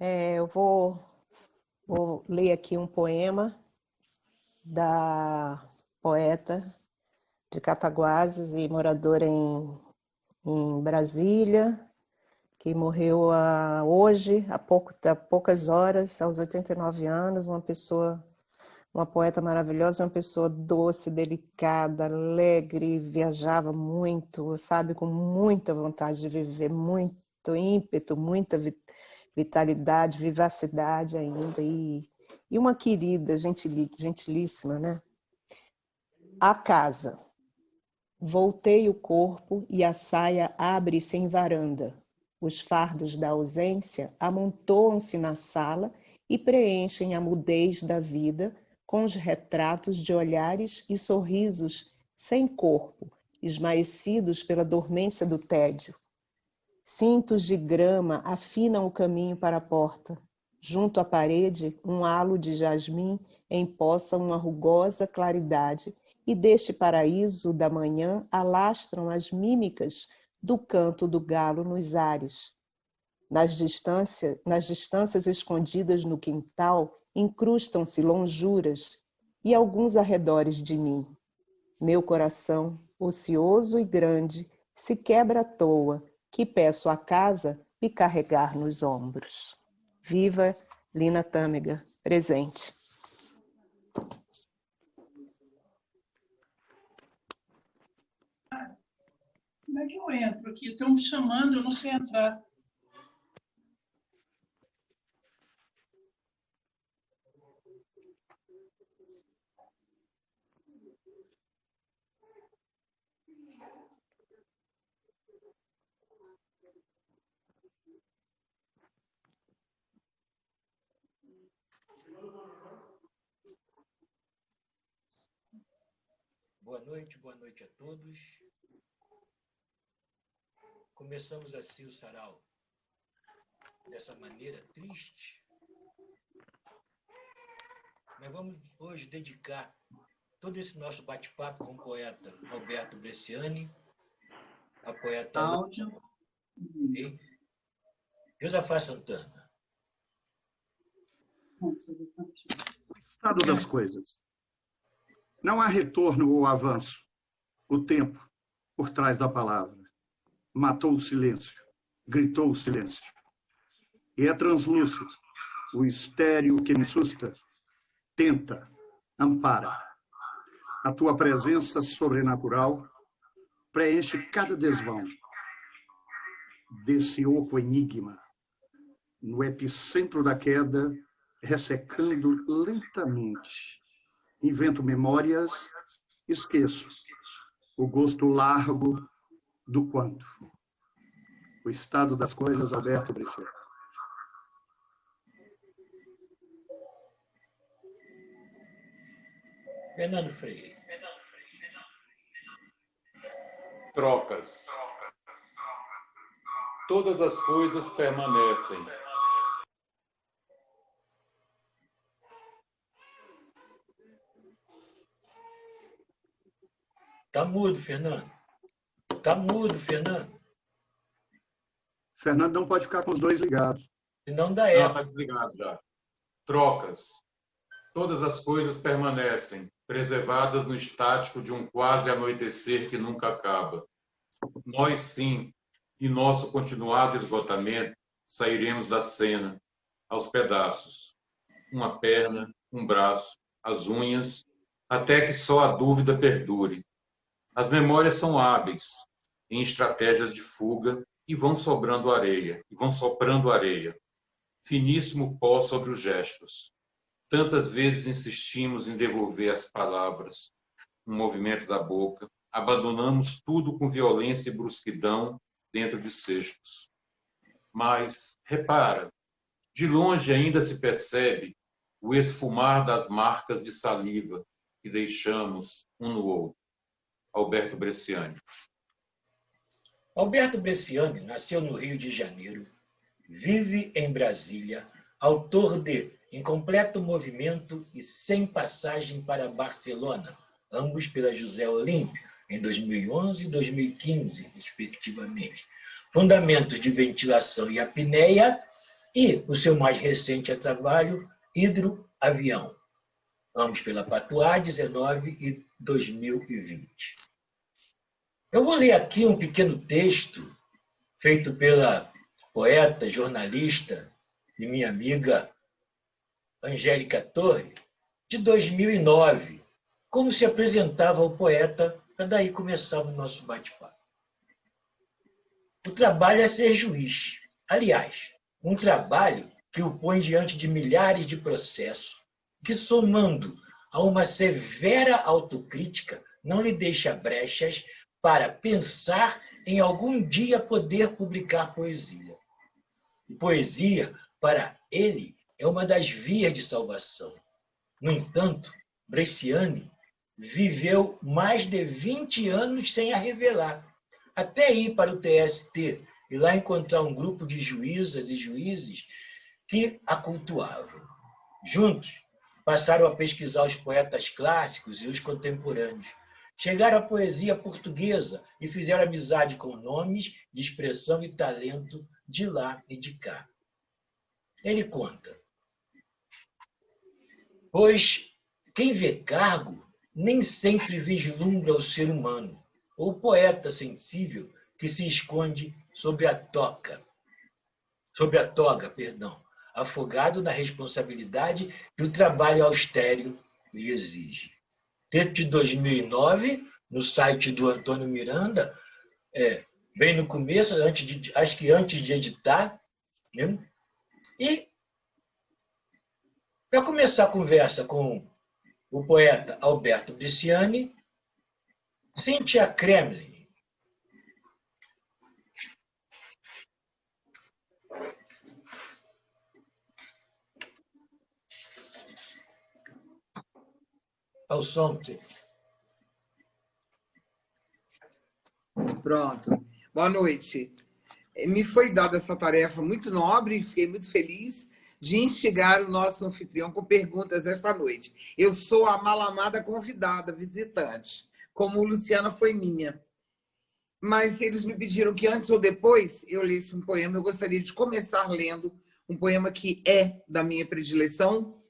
Eu vou ler aqui um poema da poeta de Cataguases e moradora em Brasília, que morreu hoje, há poucas horas, aos 89 anos, uma poeta maravilhosa, uma pessoa doce, delicada, alegre, viajava muito, sabe, com muita vontade de viver, muito ímpeto, muita vitalidade, vivacidade ainda, e uma querida, gentilíssima, né? A casa. Voltei o corpo e a saia abre-se em varanda. Os fardos da ausência amontoam-se na sala e preenchem a mudez da vida com os retratos de olhares e sorrisos sem corpo, esmaecidos pela dormência do tédio. Cintos de grama afinam o caminho para a porta. Junto à parede, um halo de jasmim empoça uma rugosa claridade, e deste paraíso da manhã alastram as mímicas do canto do galo nos ares. Nas distâncias escondidas no quintal, incrustam-se lonjuras e alguns arredores de mim. Meu coração, ocioso e grande, se quebra à toa, que peço à casa me carregar nos ombros. Viva Lina Tâmega, presente. Como é que eu entro aqui? Estão me chamando, eu não sei entrar. Boa noite a todos. Começamos assim o sarau dessa maneira triste, mas vamos hoje dedicar todo esse nosso bate-papo com o poeta Alberto Bresciani, a poeta Áudio. E Josafá Santana. Estado das coisas. Não há retorno ou avanço. O tempo, por trás da palavra, matou o silêncio, gritou o silêncio. E é translúcido, o estéril que me susta, tenta, ampara. A tua presença sobrenatural preenche cada desvão desse oco enigma, no epicentro da queda, ressecando lentamente. Invento memórias, esqueço o gosto largo do quando. O estado das coisas, Alberto Bresciani. Fernando Freire. Trocas. Todas as coisas permanecem. Tá mudo, Fernando. Tá mudo, Fernando. Fernando não pode ficar com os dois ligados. Senão dá Não, eco. está desligado já. Trocas. Todas as coisas permanecem, preservadas no estático de um quase anoitecer que nunca acaba. Nós, sim, e nosso continuado esgotamento, sairemos da cena, aos pedaços. Uma perna, um braço, as unhas, até que só a dúvida perdure. As memórias são hábeis em estratégias de fuga e vão sobrando areia, e vão soprando areia. Finíssimo pó sobre os gestos. Tantas vezes insistimos em devolver as palavras, um movimento da boca, abandonamos tudo com violência e brusquidão dentro de cestos. Mas, repara, de longe ainda se percebe o esfumar das marcas de saliva que deixamos um no outro. Alberto Bresciani. Alberto Bresciani nasceu no Rio de Janeiro, vive em Brasília, autor de Em Completo Movimento e Sem Passagem para Barcelona, ambos pela José Olímpio, em 2011 e 2015, respectivamente. Fundamentos de Ventilação e Apneia, e o seu mais recente trabalho, Hidroavião, ambos pela Patuá, 19 e 2020. Eu vou ler aqui um pequeno texto feito pela poeta, jornalista e minha amiga Angélica Torre, de 2009, como se apresentava o poeta, para daí começar o nosso bate-papo. O trabalho é ser juiz. Aliás, um trabalho que o põe diante de milhares de processos, que, somando a uma severa autocrítica, não lhe deixa brechas para pensar em algum dia poder publicar poesia. E poesia, para ele, é uma das vias de salvação. No entanto, Bresciani viveu mais de 20 anos sem a revelar, até ir para o TST e lá encontrar um grupo de juízas e juízes que a cultuavam. Juntos, passaram a pesquisar os poetas clássicos e os contemporâneos. Chegaram à poesia portuguesa e fizeram amizade com nomes de expressão e talento de lá e de cá. Ele conta: pois quem vê cargo nem sempre vislumbra o ser humano, ou o poeta sensível que se esconde sob a toga, afogado na responsabilidade que o trabalho austero lhe exige. Texto de 2009, no site do Antônio Miranda, bem no começo, acho que antes de editar, né? E, para começar a conversa com o poeta Alberto Bresciani, Cíntia Kremlin. Ao som. Pronto. Boa noite. Me foi dada essa tarefa muito nobre, fiquei muito feliz de instigar o nosso anfitrião com perguntas esta noite. Eu sou a malamada convidada, visitante, como Luciana foi minha. Mas eles me pediram que antes ou depois eu lesse um poema. Eu gostaria de começar lendo um poema que é da minha predileção,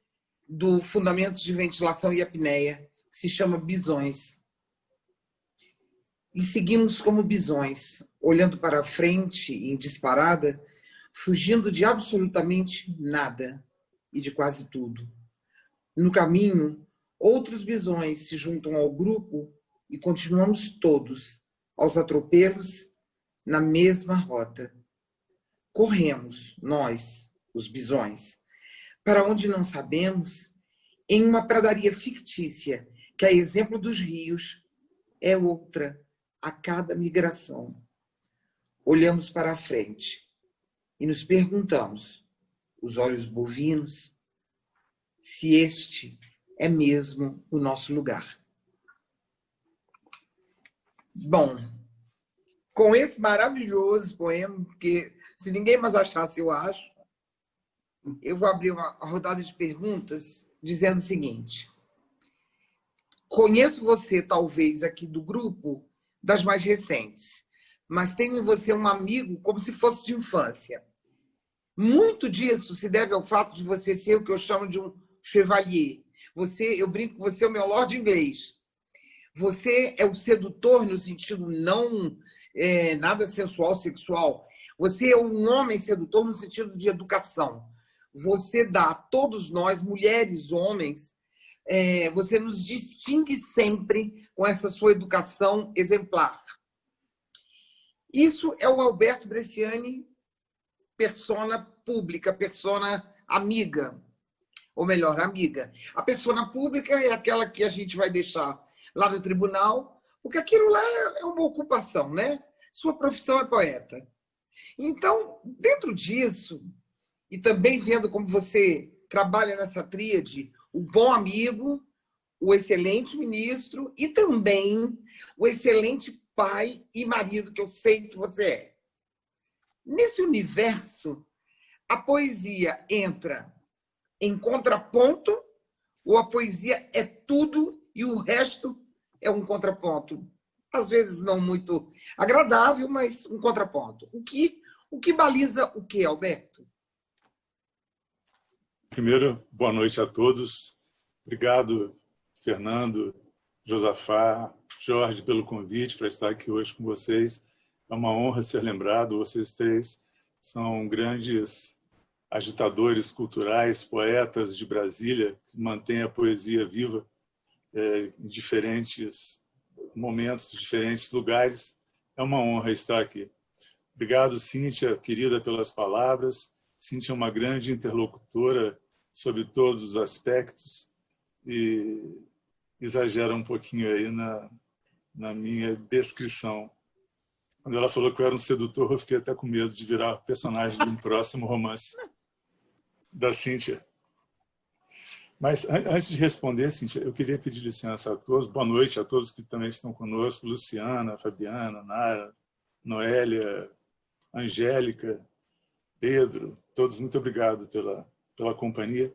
do Fundamentos de Ventilação e Apneia, que se chama Bisões. E seguimos como bisões, olhando para a frente em disparada, fugindo de absolutamente nada e de quase tudo. No caminho, outros bisões se juntam ao grupo e continuamos todos, aos atropelos, na mesma rota. Corremos, nós, os bisões, para onde não sabemos, em uma pradaria fictícia, que, a exemplo dos rios, é outra a cada migração. Olhamos para a frente e nos perguntamos, os olhos bovinos, se este é mesmo o nosso lugar. Bom, com esse maravilhoso poema, porque se ninguém mais achasse, eu acho, eu vou abrir uma rodada de perguntas dizendo o seguinte: conheço você, talvez, aqui do grupo, das mais recentes, mas tenho em você um amigo como se fosse de infância. Muito disso se deve ao fato de você ser o que eu chamo de um chevalier. Eu brinco que você é o meu lord inglês. Você é o sedutor no sentido não nada sensual, sexual. Você é um homem sedutor no sentido de educação. Você dá a todos nós, mulheres, homens, você nos distingue sempre com essa sua educação exemplar. Isso é o Alberto Bresciani, persona pública, persona amiga, ou melhor, amiga. A persona pública é aquela que a gente vai deixar lá no tribunal, porque aquilo lá é uma ocupação, né? Sua profissão é poeta. Então, dentro disso, e também vendo como você trabalha nessa tríade, o bom amigo, o excelente ministro e também o excelente pai e marido, que eu sei que você é. Nesse universo, a poesia entra em contraponto ou a poesia é tudo e o resto é um contraponto? às vezes não muito agradável, mas um contraponto. O que baliza o quê, Alberto? Primeiro, boa noite a todos. Obrigado, Fernando, Josafá, Jorge, pelo convite para estar aqui hoje com vocês. É uma honra ser lembrado. Vocês três são grandes agitadores culturais, poetas de Brasília, que mantêm a poesia viva em diferentes momentos, diferentes lugares. É uma honra estar aqui. Obrigado, Cíntia, querida, pelas palavras. Cíntia é uma grande interlocutora sobre todos os aspectos e exagera um pouquinho aí na minha descrição. Quando ela falou que eu era um sedutor, eu fiquei até com medo de virar personagem de um próximo romance da Cíntia. Mas antes de responder, Cíntia, eu queria pedir licença a todos. Boa noite a todos que também estão conosco. Luciana, Fabiana, Nara, Noélia, Angélica, Pedro, todos muito obrigado pela companhia.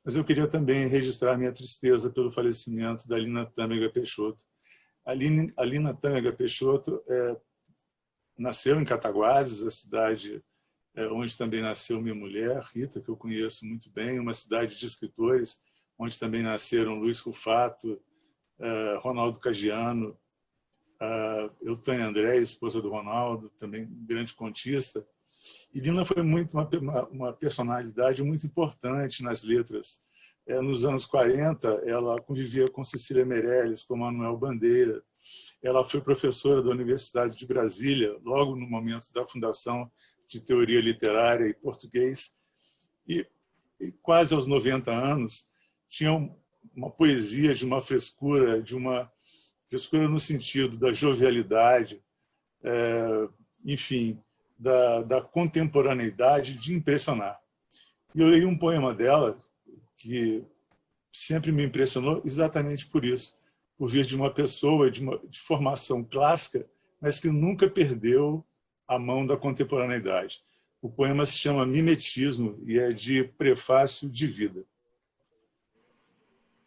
Mas eu queria também registrar minha tristeza pelo falecimento da Lina Tâmega Peixoto. A Lina Tâmega Peixoto nasceu em Cataguases, a cidade onde também nasceu minha mulher, Rita, que eu conheço muito bem, uma cidade de escritores, onde também nasceram Luiz Rufato, Ronaldo Cagiano, Eutânia André, esposa do Ronaldo, também grande contista. E Lina foi uma personalidade muito importante nas letras. Nos anos 40, ela convivia com Cecília Meirelles, com Manuel Bandeira. Ela foi professora da Universidade de Brasília, logo no momento da fundação de Teoria Literária e Português. E quase aos 90 anos, tinha uma poesia de uma frescura no sentido da jovialidade, enfim, da contemporaneidade, de impressionar. E eu li um poema dela que sempre me impressionou exatamente por isso, por vir de uma pessoa de formação clássica, mas que nunca perdeu a mão da contemporaneidade. O poema se chama Mimetismo e é de prefácio de vida.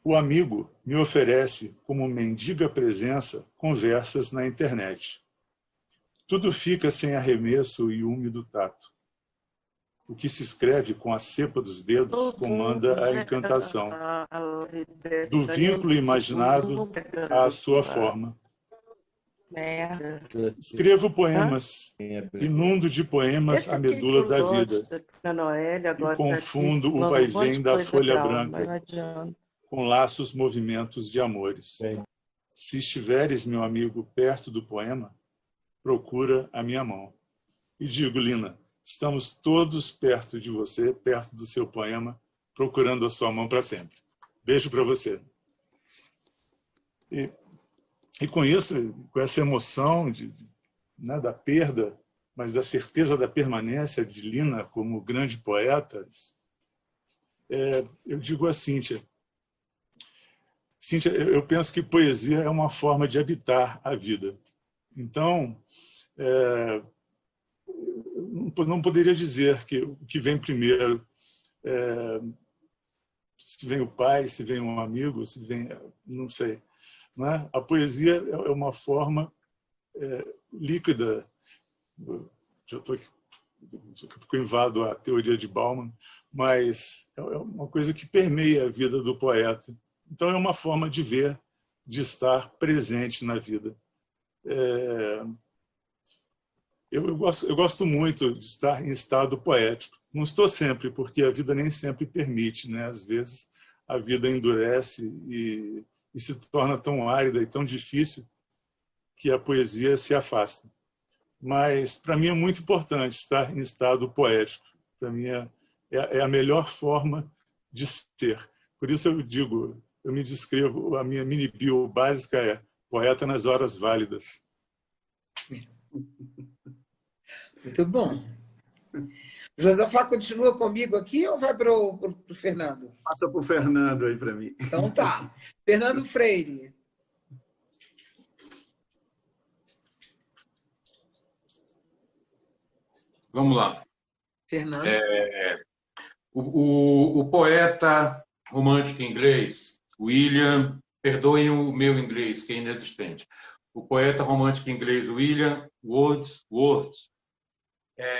O amigo me oferece, como mendiga presença, conversas na internet. Tudo fica sem arremesso e úmido tato. O que se escreve com a cepa dos dedos comanda a encantação, do vínculo imaginado à sua forma. Escrevo poemas, inundo de poemas a medula da vida, e confundo o vai-vem da folha branca com laços movimentos de amores. Se estiveres, meu amigo, perto do poema, procura a minha mão. E digo, Lina, estamos todos perto de você, perto do seu poema, procurando a sua mão para sempre. Beijo para você. E com isso, com essa emoção da perda, mas da certeza da permanência de Lina como grande poeta, eu digo a Cíntia, eu penso que poesia é uma forma de habitar a vida. Então, não poderia dizer que o que vem primeiro, se vem o pai, se vem um amigo, se vem, não sei. Não é? A poesia é uma forma líquida. Já estou invado a teoria de Bauman, mas é uma coisa que permeia a vida do poeta. Então, é uma forma de ver, de estar presente na vida. Eu gosto muito de estar em estado poético. Não estou sempre, porque a vida nem sempre permite, né? Às vezes, a vida endurece e se torna tão árida e tão difícil que a poesia se afasta. Mas, para mim, é muito importante estar em estado poético. Para mim, é a melhor forma de ser. Por isso eu digo, eu me descrevo, a minha mini-bio básica é poeta nas horas válidas. Muito bom. Josafá continua comigo aqui ou vai para o Fernando? Passa para o Fernando aí para mim. Então tá. Fernando Freire. Vamos lá. Fernando. O poeta romântico inglês, William, perdoem o meu inglês, que é inexistente. o poeta romântico inglês William Wordsworth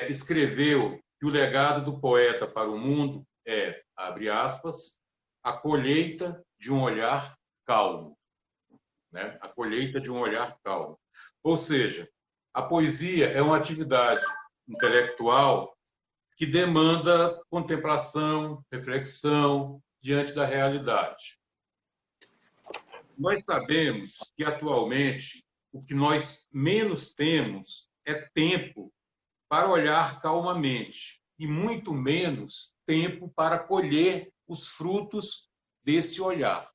escreveu que o legado do poeta para o mundo é, abre aspas, a colheita de um olhar calmo. Né? A colheita de um olhar calmo. Ou seja, a poesia é uma atividade intelectual que demanda contemplação, reflexão diante da realidade. Nós sabemos que, atualmente, o que nós menos temos é tempo para olhar calmamente e muito menos tempo para colher os frutos desse olhar.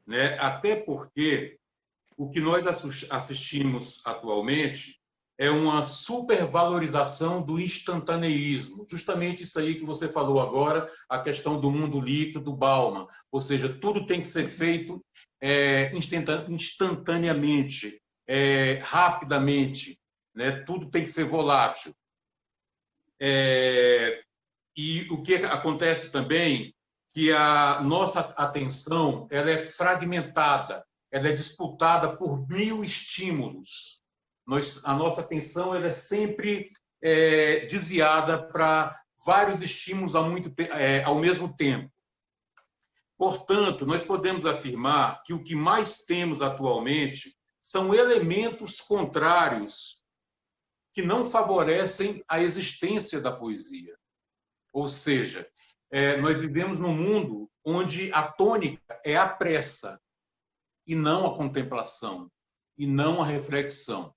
Né? Até porque o que nós assistimos atualmente é uma supervalorização do instantaneísmo. Justamente isso aí que você falou agora, a questão do mundo líquido do Bauman. Ou seja, tudo tem que ser feito instantaneamente, rapidamente, né? Tudo tem que ser volátil. E o que acontece também que a nossa atenção ela é fragmentada, ela é disputada por 1000 estímulos. A nossa atenção ela é sempre desviada para vários estímulos ao mesmo tempo. Portanto, nós podemos afirmar que o que mais temos atualmente são elementos contrários que não favorecem a existência da poesia. Ou seja, nós vivemos num mundo onde a tônica é a pressa e não a contemplação, e não a reflexão.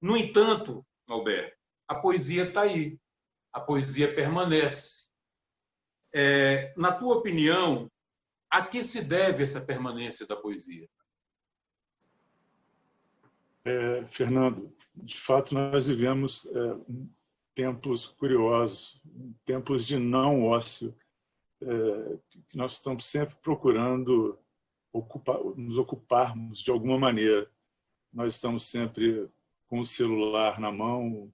No entanto, Alberto, a poesia está aí, a poesia permanece. Na tua opinião, a que se deve essa permanência da poesia? Fernando, de fato, nós vivemos tempos curiosos, tempos de não ócio, que nós estamos sempre procurando nos ocuparmos de alguma maneira. Nós estamos sempre com o celular na mão,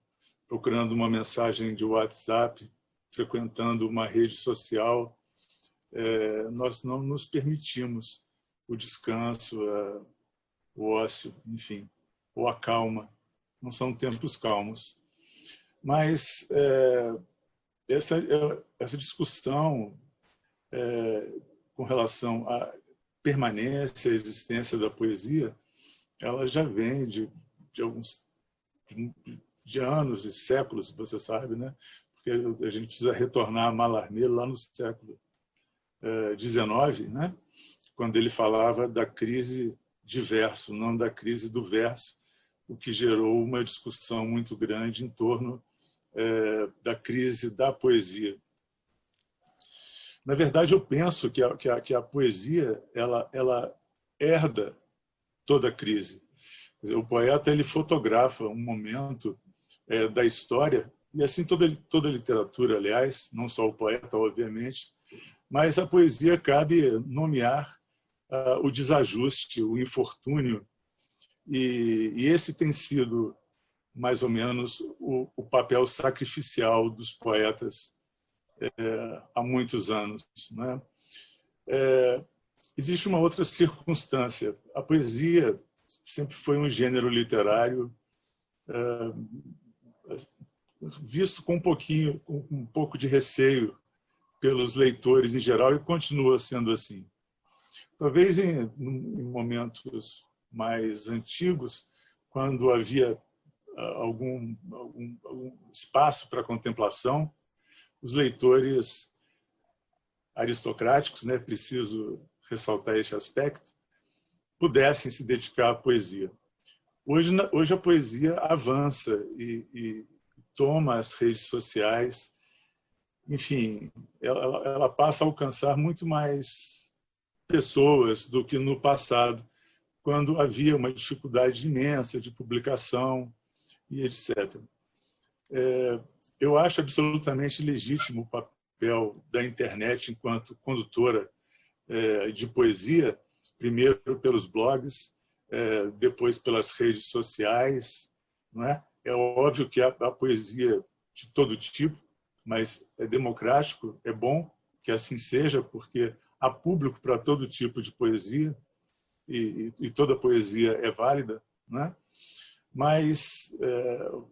procurando uma mensagem de WhatsApp, frequentando uma rede social. Nós não nos permitimos o descanso, o ócio, enfim, ou a calma. Não são tempos calmos. Mas essa discussão com relação à permanência, à existência da poesia, ela já vem de anos e séculos, você sabe, né? Porque a gente precisa retornar a Mallarmé lá no século XIX, né? Quando ele falava da crise de verso, não da crise do verso, o que gerou uma discussão muito grande em torno da crise da poesia. Na verdade, eu penso que a poesia ela herda toda a crise. Quer dizer, o poeta ele fotografa um momento da história, e assim toda a literatura, aliás, não só o poeta, obviamente, mas a poesia cabe nomear o desajuste, o infortúnio, e esse tem sido mais ou menos o papel sacrificial dos poetas há muitos anos, né? Existe uma outra circunstância. A poesia sempre foi um gênero literário visto com um pouco de receio pelos leitores em geral, e continua sendo assim. Talvez em momentos mais antigos, quando havia algum espaço para contemplação, os leitores aristocráticos, né, preciso ressaltar esse aspecto, pudessem se dedicar à poesia. Hoje a poesia avança e toma as redes sociais, enfim, ela passa a alcançar muito mais pessoas do que no passado, quando havia uma dificuldade imensa de publicação e etc. Eu acho absolutamente legítimo o papel da internet enquanto condutora de poesia, primeiro pelos blogs, depois pelas redes sociais, não é? É óbvio que há poesia de todo tipo, mas é democrático, é bom que assim seja, porque há público para todo tipo de poesia. e toda poesia é válida, né? Mas,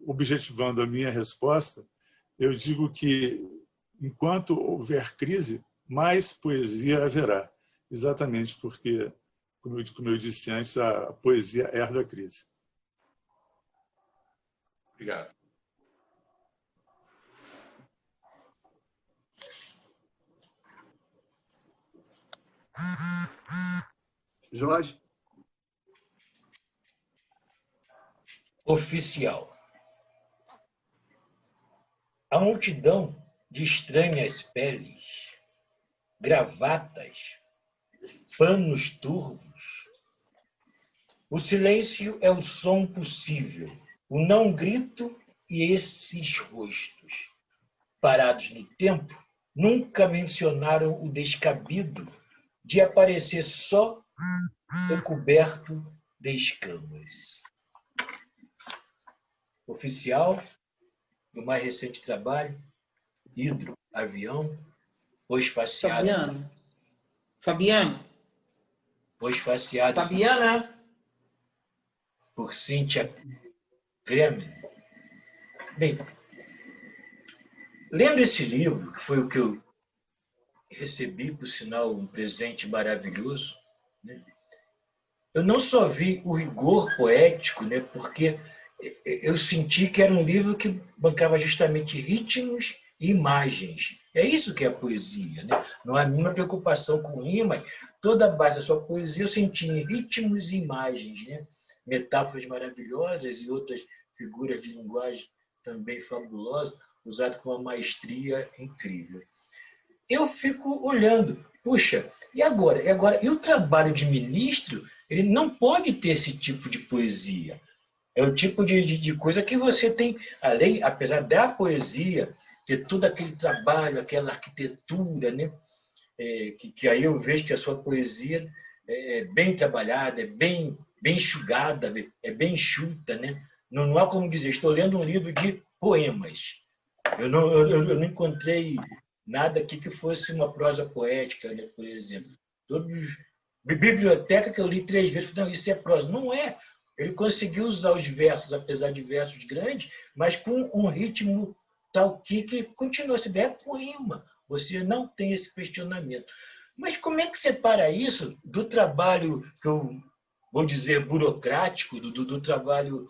objetivando a minha resposta, eu digo que, enquanto houver crise, mais poesia haverá, exatamente porque, como eu disse antes, a poesia herda a crise. Obrigado. Jorge? Oficial. A multidão de estranhas peles, gravatas, panos turvos. O silêncio é o som possível, o não grito e esses rostos, parados no tempo, nunca mencionaram o descabido de aparecer só coberto de escamas. Oficial, do mais recente trabalho, hidro, avião, pós-faciado. Fabiano. Pós-faciado Fabiana. por Cíntia Kremer. Bem, lendo esse livro, que foi o que eu recebi, por sinal, um presente maravilhoso, né? Eu não só vi o rigor poético, né? Porque eu senti que era um livro que bancava justamente ritmos e imagens. É isso que é a poesia, né? Não há nenhuma preocupação com rima. Toda a base da sua poesia eu senti em ritmos e imagens, né? Metáforas maravilhosas e outras figuras de linguagem também fabulosas, usadas com uma maestria incrível. Eu fico olhando, puxa, e agora? E o trabalho de ministro, ele não pode ter esse tipo de poesia. É o tipo de coisa que você tem, além, apesar da poesia, ter todo aquele trabalho, aquela arquitetura, né? Que aí eu vejo que a sua poesia é bem trabalhada, é bem enxugada, é bem enxuta, né? Não há como dizer, estou lendo um livro de poemas. Eu não encontrei nada aqui que fosse uma prosa poética, né, por exemplo. Biblioteca que eu li 3 vezes, não, isso é prosa. Não é. Ele conseguiu usar os versos, apesar de versos grandes, mas com um ritmo tal que continua se der com rima. Você não tem esse questionamento. Mas como é que separa isso do trabalho que eu vou dizer burocrático, do trabalho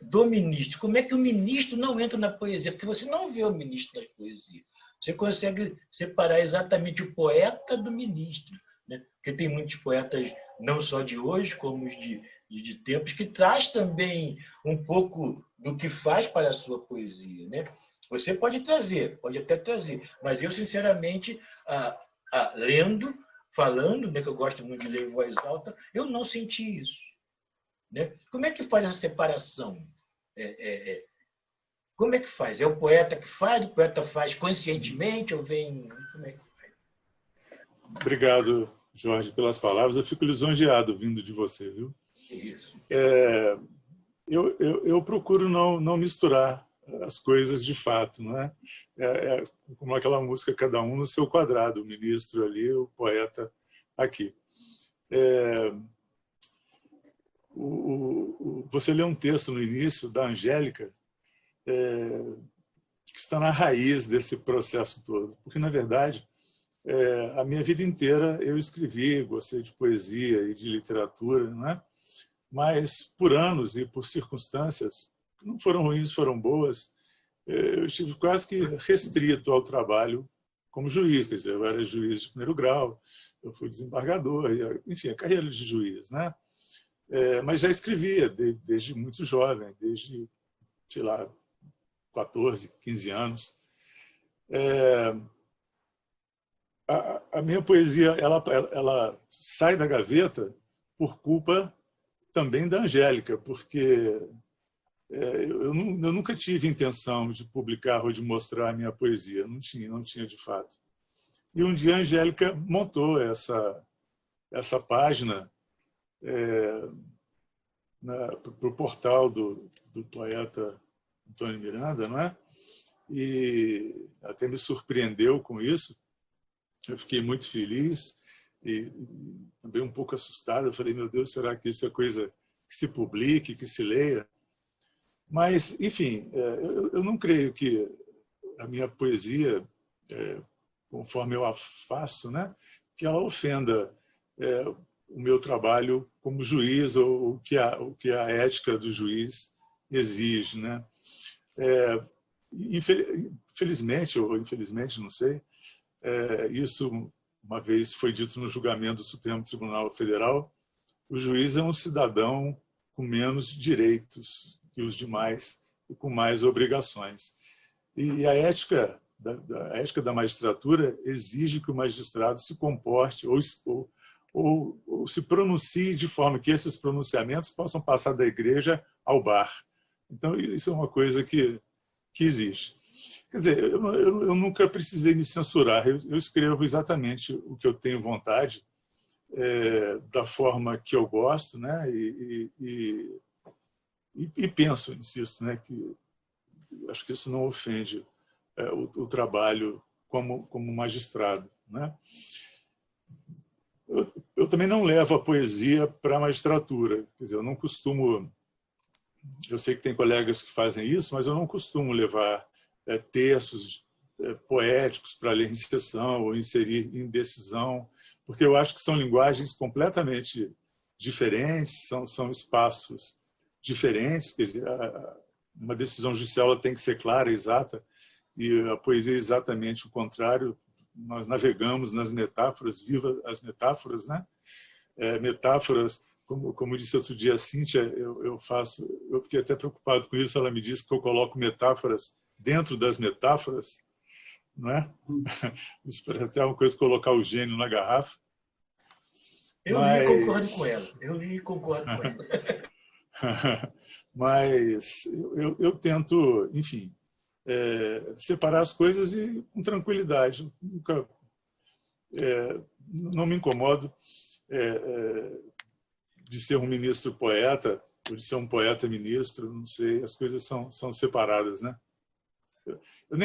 do ministro? Como é que o ministro não entra na poesia? Porque você não vê o ministro das poesias. Você consegue separar exatamente o poeta do ministro, né? Porque tem muitos poetas, não só de hoje, como os de tempos, que traz também um pouco do que faz para a sua poesia, né? Você pode até trazer, mas eu, sinceramente, lendo, falando, né, que eu gosto muito de ler em voz alta, eu não senti isso, né? Como é que faz essa separação? Como é que faz? É o poeta que faz? O poeta faz conscientemente ou vem... Como é que faz? Obrigado, Jorge, pelas palavras. Eu fico lisonjeado vindo de você, viu? Isso. Eu procuro não misturar as coisas de fato, não é? Como aquela música, cada um no seu quadrado, o ministro ali, o poeta aqui. Você lê um texto no início da Angélica, que está na raiz desse processo todo, porque, na verdade, a minha vida inteira eu escrevi, gostei de poesia e de literatura, não é? Mas, por anos e por circunstâncias, que não foram ruins, foram boas, eu estive quase que restrito ao trabalho como juiz, quer dizer, eu era juiz de primeiro grau, eu fui desembargador, enfim, a carreira de juiz, né? Mas já escrevia desde muito jovem, desde, sei lá, 14, 15 anos. A minha poesia ela sai da gaveta por culpa também da Angélica, porque eu nunca tive intenção de publicar ou de mostrar a minha poesia, não tinha de fato. E um dia a Angélica montou essa página para o portal do poeta Antônio Miranda, não é? E até me surpreendeu com isso. Eu fiquei muito feliz. e também um pouco assustado. Eu falei, meu Deus, será que isso é coisa que se publique, que se leia? Mas, enfim, eu não creio que a minha poesia, conforme eu a faço, né, que ela ofenda o meu trabalho como juiz ou o que a ética do juiz exige, né? Infelizmente ou infelizmente, não sei, isso uma vez foi dito no julgamento do Supremo Tribunal Federal: o juiz é um cidadão com menos direitos que os demais e com mais obrigações. E a ética da magistratura exige que o magistrado se comporte ou se pronuncie de forma que esses pronunciamentos possam passar da igreja ao bar. Então, isso é uma coisa que existe. Quer dizer, eu nunca precisei me censurar. Eu escrevo exatamente o que eu tenho vontade, da forma que eu gosto, né? E penso, insisto, né? Que acho que isso não ofende o trabalho como magistrado, né? Eu também não levo a poesia para a magistratura. Quer dizer, eu não costumo... Eu sei que tem colegas que fazem isso, mas eu não costumo levar textos poéticos para ler em sessão ou inserir em decisão, porque eu acho que são linguagens completamente diferentes, são espaços diferentes. Quer dizer, uma decisão judicial ela tem que ser clara, exata, e a poesia é exatamente o contrário. Nós navegamos nas metáforas, viva as metáforas, né? Metáforas, como disse outro dia a Cíntia, eu fiquei até preocupado com isso. Ela me disse que eu coloco metáforas dentro das metáforas, não é? Isso parece até uma coisa, colocar o gênio na garrafa. Eu li e concordo com ela. Eu li e concordo com ela. Mas eu tento, enfim, separar as coisas e com tranquilidade. Nunca, não me incomodo de ser um ministro poeta ou de ser um poeta ministro, não sei, as coisas são separadas, né? Eu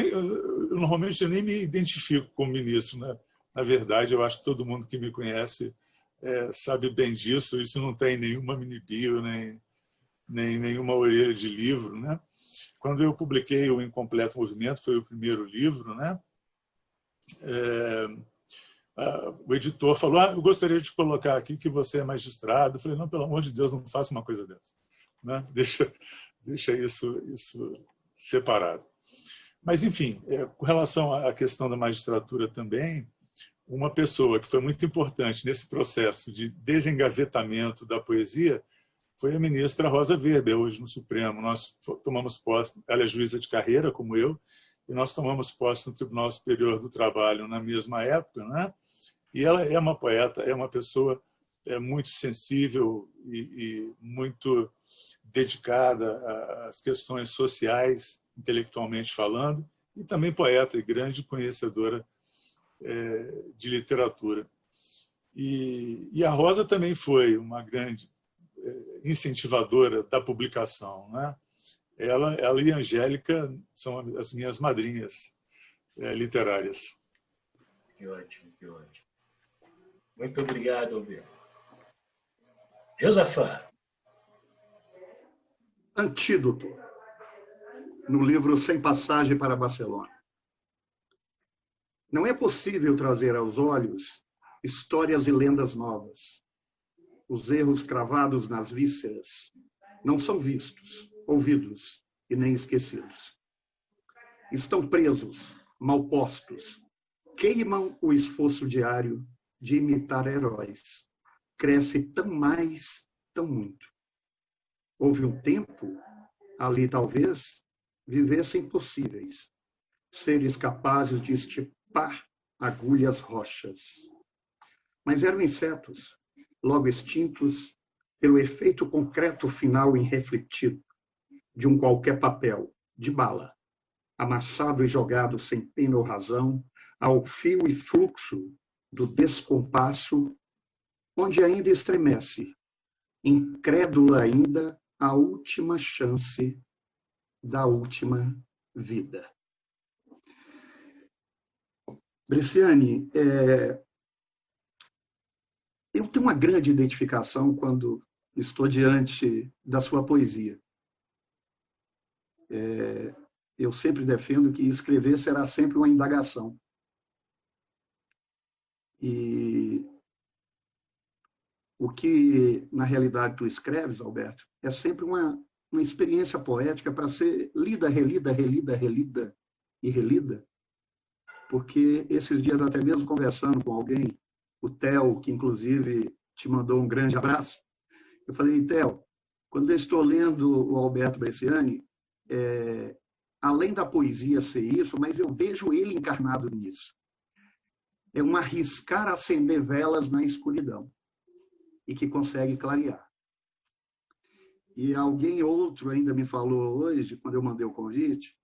normalmente eu nem me identifico como ministro, né? Na verdade, eu acho que todo mundo que me conhece sabe bem disso. Isso não tem nenhuma mini-bio, nem nenhuma orelha de livro, né? Quando eu publiquei o Incompleto Movimento, foi o primeiro livro, né? O editor falou: eu gostaria de colocar aqui que você é magistrado. Eu falei: não, pelo amor de Deus, não faça uma coisa dessa, né? Deixa isso separado. Mas, enfim, com relação à questão da magistratura também, uma pessoa que foi muito importante nesse processo de desengavetamento da poesia foi a ministra Rosa Weber, hoje no Supremo. Nós tomamos posse, ela é juíza de carreira, como eu, e nós tomamos posse no Tribunal Superior do Trabalho na mesma época, né? E ela é uma poeta, é uma pessoa muito sensível e muito dedicada às questões sociais, intelectualmente falando, e também poeta e grande conhecedora de literatura. E a Rosa também foi uma grande incentivadora da publicação, né? Ela e a Angélica são as minhas madrinhas literárias. Que ótimo, que ótimo. Muito obrigado, Alberto. Josafá. Antídoto, no livro Sem Passagem para Barcelona. Não é possível trazer aos olhos histórias e lendas novas. Os erros cravados nas vísceras não são vistos, ouvidos e nem esquecidos. Estão presos, mal postos, queimam o esforço diário de imitar heróis. Cresce tão mais, tão muito. Houve um tempo, ali talvez, vivessem possíveis, seres capazes de estipar agulhas rochas. Mas eram insetos, logo extintos pelo efeito concreto final irrefletido de um qualquer papel, de bala, amassado e jogado sem pena ou razão ao fio e fluxo do descompasso, onde ainda estremece, incrédula ainda, a última chance da última vida. Bresciani, Eu tenho uma grande identificação quando estou diante da sua poesia. Eu sempre defendo que escrever será sempre uma indagação. E o que, na realidade, tu escreves, Alberto, é sempre uma experiência poética para ser lida, relida, relida, relida e relida, porque esses dias, até mesmo conversando com alguém, o Theo, que inclusive te mandou um grande abraço, eu falei, Theo, quando eu estou lendo o Alberto Bresciani, além da poesia ser isso, mas eu vejo ele encarnado nisso. É um arriscar acender velas na escuridão e que consegue clarear. E alguém outro ainda me falou hoje, quando eu mandei o convite,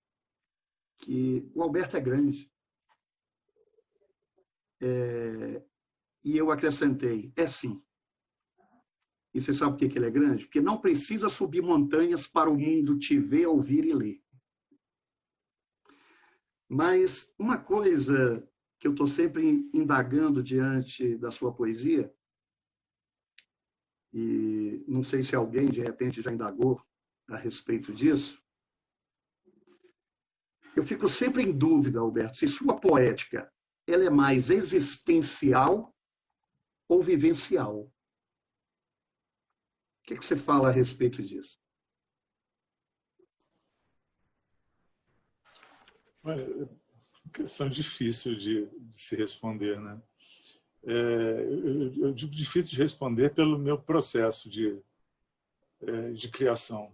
que o Alberto é grande. E eu acrescentei, sim. E você sabe por que ele é grande? Porque não precisa subir montanhas para o mundo te ver, ouvir e ler. Mas uma coisa que eu estou sempre indagando diante da sua poesia, e não sei se alguém, de repente, já indagou a respeito disso, eu fico sempre em dúvida, Alberto, se sua poética ela é mais existencial ou vivencial. O que você fala a respeito disso? Questão difícil de se responder, né? Eu digo difícil de responder pelo meu processo de criação,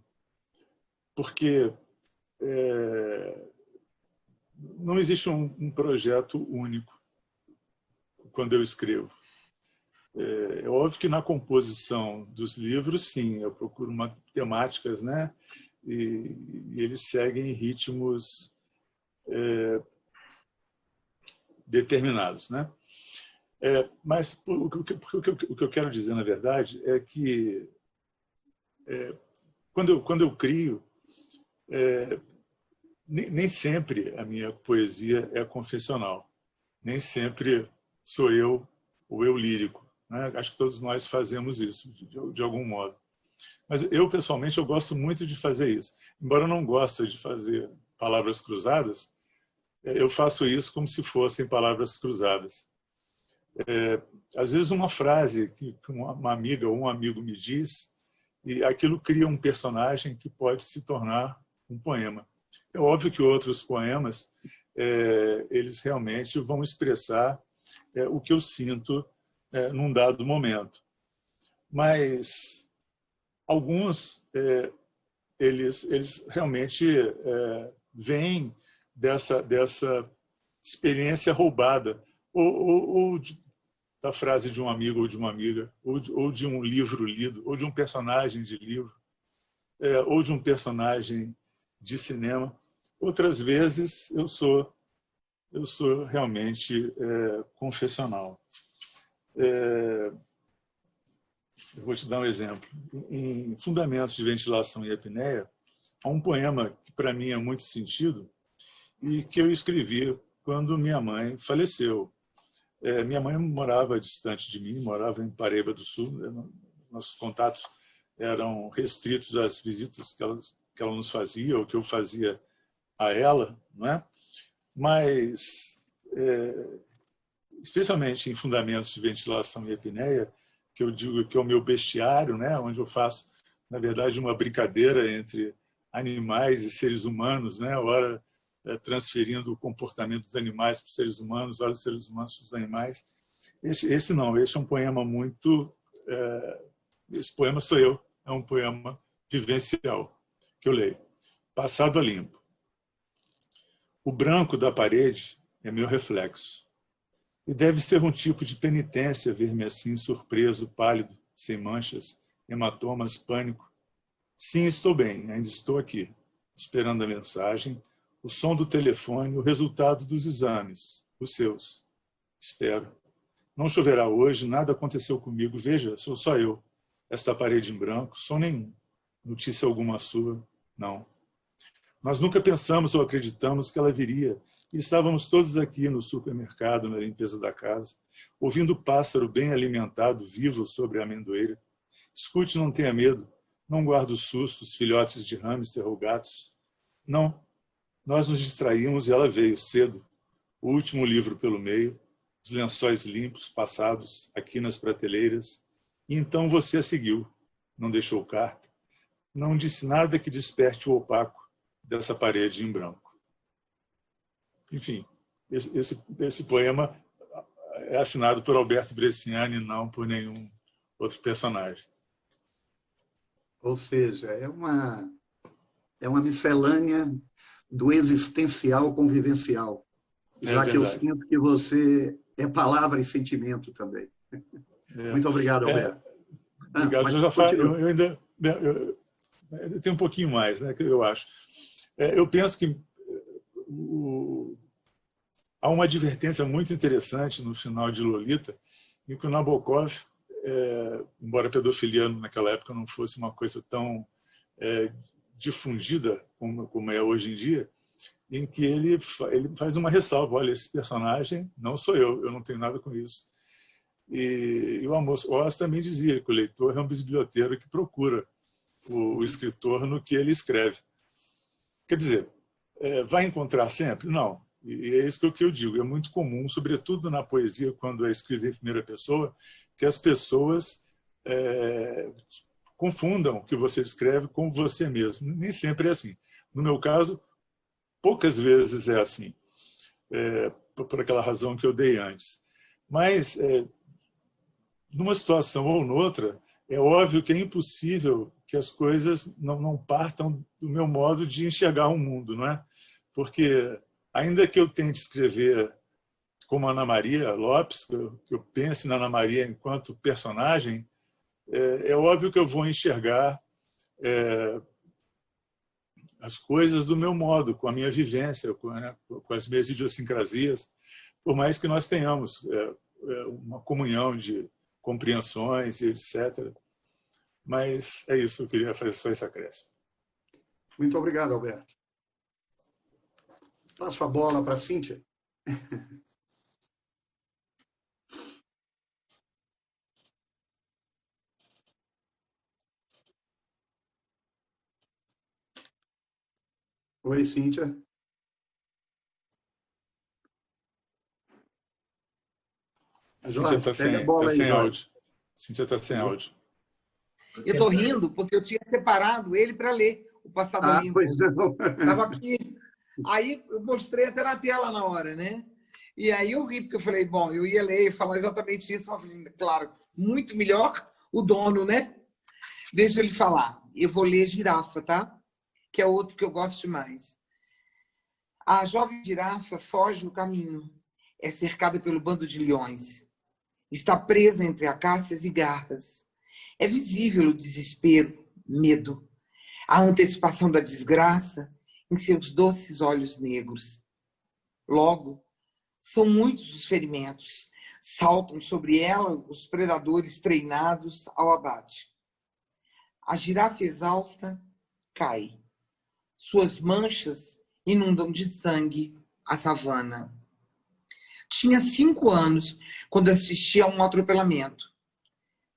porque não existe um projeto único quando eu escrevo. É óbvio que na composição dos livros, sim, eu procuro temáticas, né? E eles seguem ritmos determinados, né? Mas o que eu quero dizer, na verdade, é que quando eu crio, nem sempre a minha poesia é confessional, nem sempre sou eu o eu lírico, né? Acho que todos nós fazemos isso de algum modo. Mas eu, pessoalmente, eu gosto muito de fazer isso. Embora eu não goste de fazer palavras cruzadas, eu faço isso como se fossem palavras cruzadas. Às vezes uma frase que uma amiga ou um amigo me diz, e aquilo cria um personagem que pode se tornar um poema. É óbvio que outros poemas, eles realmente vão expressar o que eu sinto num dado momento. Mas alguns, eles realmente vêm dessa experiência roubada, ou da frase de um amigo ou de uma amiga, ou de um livro lido, ou de um personagem de livro, ou de um personagem de cinema. Outras vezes eu sou realmente confessional. Eu vou te dar um exemplo. Em Fundamentos de Ventilação e Apneia, há um poema que para mim é muito sentido e que eu escrevi quando minha mãe faleceu. Minha mãe morava distante de mim, morava em Paraíba do Sul. Nossos contatos eram restritos às visitas que ela nos fazia, ou que eu fazia a ela, não é? Mas, especialmente em Fundamentos de Ventilação e Apneia, que eu digo que é o meu bestiário, né? Onde eu faço, na verdade, uma brincadeira entre animais e seres humanos, né? Ora, transferindo o comportamento dos animais para os seres humanos, ora os seres humanos para os animais. Esse não, esse é um poema muito... esse poema sou eu, é um poema vivencial, que eu leio. Passado a limpo. O branco da parede é meu reflexo. E deve ser um tipo de penitência ver-me assim, surpreso, pálido, sem manchas, hematomas, pânico. Sim, estou bem, ainda estou aqui, esperando a mensagem, o som do telefone, o resultado dos exames, os seus. Espero. Não choverá hoje, nada aconteceu comigo. Veja, sou só eu. Esta parede em branco, som nenhum. Notícia alguma sua? Não. Nós nunca pensamos ou acreditamos que ela viria, E estávamos todos aqui no supermercado, na limpeza da casa, ouvindo o pássaro bem alimentado, vivo sobre a amendoeira. Escute, não tenha medo, não guarde os sustos, filhotes de hamster ou gatos. Não, nós nos distraímos e ela veio cedo. O último livro pelo meio, os lençóis limpos, passados aqui nas prateleiras. E então você a seguiu, não deixou carta, não disse nada que desperte o opaco dessa parede em branco. Enfim, esse poema é assinado por Alberto Bresciani, não por nenhum outro personagem. Ou seja, é uma miscelânea do existencial convivencial, já que eu sinto que você é palavra e sentimento também. Muito obrigado, Alberto. Obrigado, Josafá. Eu ainda tenho um pouquinho mais, né, que eu acho. Eu penso que há uma advertência muito interessante no final de Lolita, em que o Nabokov, embora a pedofilia naquela época não fosse uma coisa tão difundida como é hoje em dia, em que ele faz uma ressalva: olha, esse personagem não sou eu não tenho nada com isso. E o Amos Oz também dizia que o leitor é um biblioteiro que procura o escritor no que ele escreve. Quer dizer, vai encontrar sempre? Não. E é isso que eu digo. É muito comum, sobretudo na poesia, quando é escrita em primeira pessoa, que as pessoas confundam o que você escreve com você mesmo. Nem sempre é assim. No meu caso, poucas vezes é assim, por aquela razão que eu dei antes. Mas, numa situação ou noutra, é óbvio que é impossível que as coisas não partam do meu modo de enxergar o mundo, não é? Porque, ainda que eu tente escrever como Ana Maria Lopes, que eu pense na Ana Maria enquanto personagem, é óbvio que eu vou enxergar as coisas do meu modo, com a minha vivência, com as minhas idiosincrasias, por mais que nós tenhamos uma comunhão de compreensões e etc. Mas é isso, eu queria fazer só esse acréscimo. Muito obrigado, Alberto. Passo a bola para a Cíntia. Oi, Cíntia. A Cíntia está sem áudio. Cíntia está sem áudio. Eu estou rindo porque eu tinha separado ele para ler o Passado Limpo. Pois não. Estava aqui. Aí eu mostrei até na tela na hora, né? E aí eu ri, porque eu falei, bom, eu ia ler e falar exatamente isso, mas eu falei, claro, muito melhor o dono, né? Deixa ele falar. Eu vou ler Girafa, tá? Que é outro que eu gosto demais. A jovem girafa foge no caminho. É cercada pelo bando de leões. Está presa entre acácias e garras. É visível o desespero, medo, a antecipação da desgraça em seus doces olhos negros. Logo, são muitos os ferimentos. Saltam sobre ela os predadores treinados ao abate. A girafa exausta cai. Suas manchas inundam de sangue a savana. Tinha 5 anos quando assisti a um atropelamento.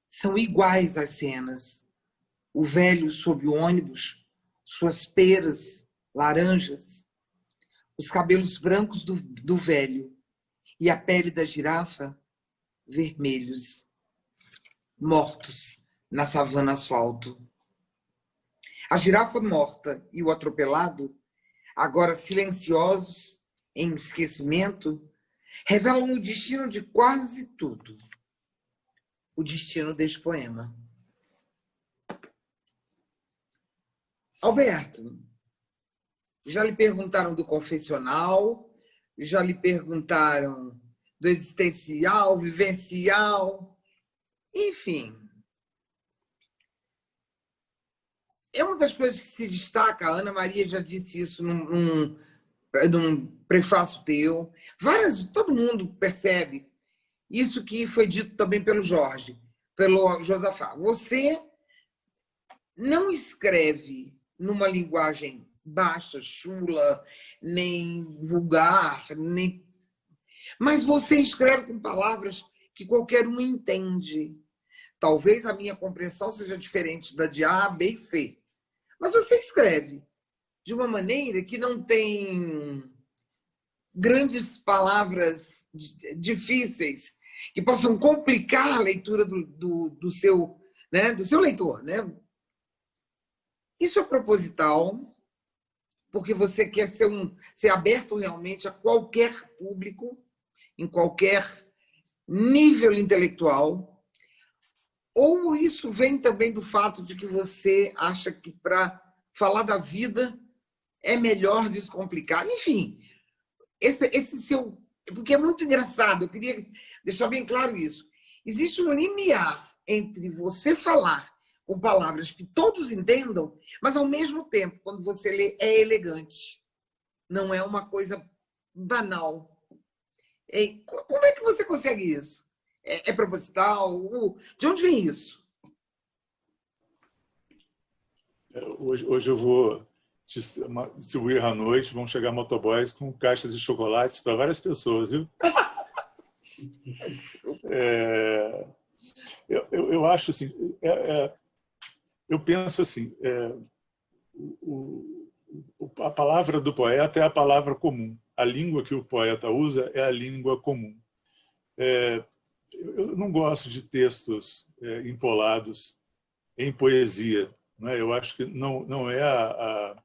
São iguais as cenas. O velho sob o ônibus, suas peras, laranjas, os cabelos brancos do velho e a pele da girafa, vermelhos, mortos na savana asfalto. A girafa morta e o atropelado, agora silenciosos, em esquecimento, revelam o destino de quase tudo. O destino deste poema. Alberto, já lhe perguntaram do confessional, já lhe perguntaram do existencial, vivencial, enfim. É uma das coisas que se destaca, a Ana Maria já disse isso num prefácio teu, todo mundo percebe isso que foi dito também pelo Jorge, pelo Josafá. Você não escreve numa linguagem baixa, chula, nem vulgar, nem... Mas você escreve com palavras que qualquer um entende. Talvez a minha compreensão seja diferente da de A, B e C. Mas você escreve de uma maneira que não tem grandes palavras difíceis que possam complicar a leitura do seu, né, do seu leitor, né? Isso é proposital, porque você quer ser aberto realmente a qualquer público, em qualquer nível intelectual, ou isso vem também do fato de que você acha que para falar da vida é melhor descomplicar? Enfim, esse seu... Porque é muito engraçado, eu queria deixar bem claro isso. Existe um limiar entre você falar com palavras que todos entendam, mas, ao mesmo tempo, quando você lê, é elegante. Não é uma coisa banal. Como é que você consegue isso? É proposital? De onde vem isso? Hoje eu vou distribuir à noite, vão chegar motoboys com caixas de chocolates para várias pessoas, viu? Eu acho assim, eu penso assim, a palavra do poeta é a palavra comum. A língua que o poeta usa é a língua comum. Eu não gosto de textos empolados em poesia. Né? Eu acho que não é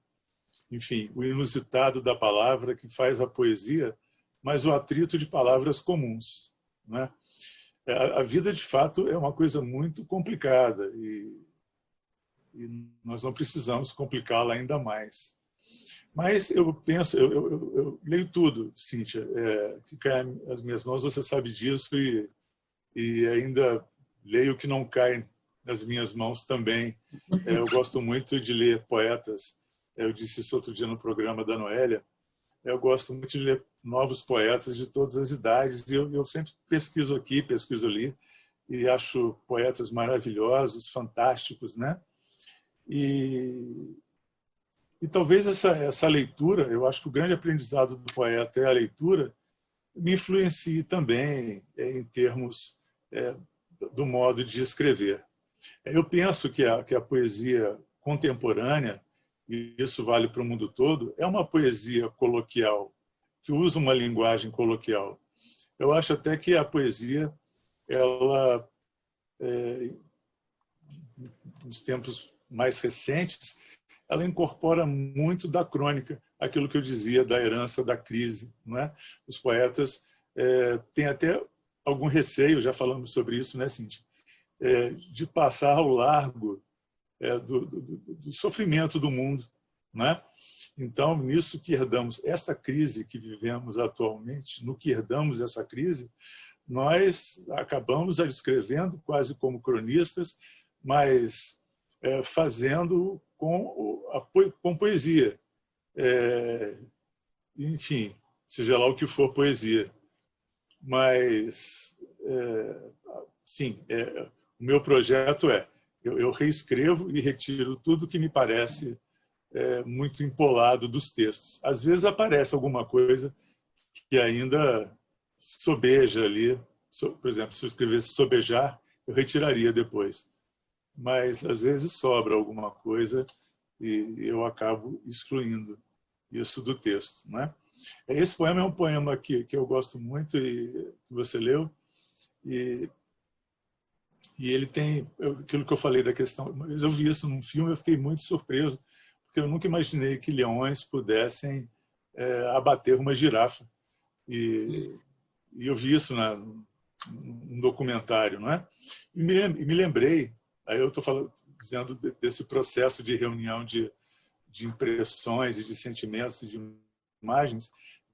enfim, o inusitado da palavra que faz a poesia, mas o atrito de palavras comuns. Né? A vida, de fato, é uma coisa muito complicada e nós não precisamos complicá-la ainda mais. Mas eu penso, eu leio tudo, Cíntia, que cai nas minhas mãos, você sabe disso, e ainda leio o que não cai nas minhas mãos também. Eu gosto muito de ler poetas. Eu disse isso outro dia no programa da Noélia. Eu gosto muito de ler novos poetas de todas as idades, e eu sempre pesquiso aqui, pesquiso ali, e acho poetas maravilhosos, fantásticos, né? E talvez essa leitura, eu acho que o grande aprendizado do poeta é a leitura, me influencie também em termos do modo de escrever. Eu penso que a poesia contemporânea, e isso vale para o mundo todo, é uma poesia coloquial, que usa uma linguagem coloquial. Eu acho até que a poesia, ela, nos tempos mais recentes, ela incorpora muito da crônica, aquilo que eu dizia da herança da crise. Não é? Os poetas têm até algum receio, já falamos sobre isso, né, Cíntia? De passar ao largo do sofrimento do mundo. Né? Então, nisso que herdamos, esta crise que vivemos atualmente, no que herdamos essa crise, nós acabamos a descrevendo quase como cronistas, mas fazendo com poesia. Enfim, seja lá o que for poesia. Mas, sim, o meu projeto eu reescrevo e retiro tudo que me parece muito empolado dos textos. Às vezes aparece alguma coisa que ainda sobeja ali. Por exemplo, se eu escrevesse sobejar, eu retiraria depois. Mas, às vezes, sobra alguma coisa e eu acabo excluindo isso do texto. Né? Esse poema é um poema que eu gosto muito e que você leu. E ele tem aquilo que eu falei da questão. Uma vez eu vi isso num filme, eu fiquei muito surpreso, porque eu nunca imaginei que leões pudessem abater uma girafa. E eu vi isso num documentário. Não é? E me lembrei, aí eu estou dizendo desse processo de reunião de impressões e de sentimentos e de imagens,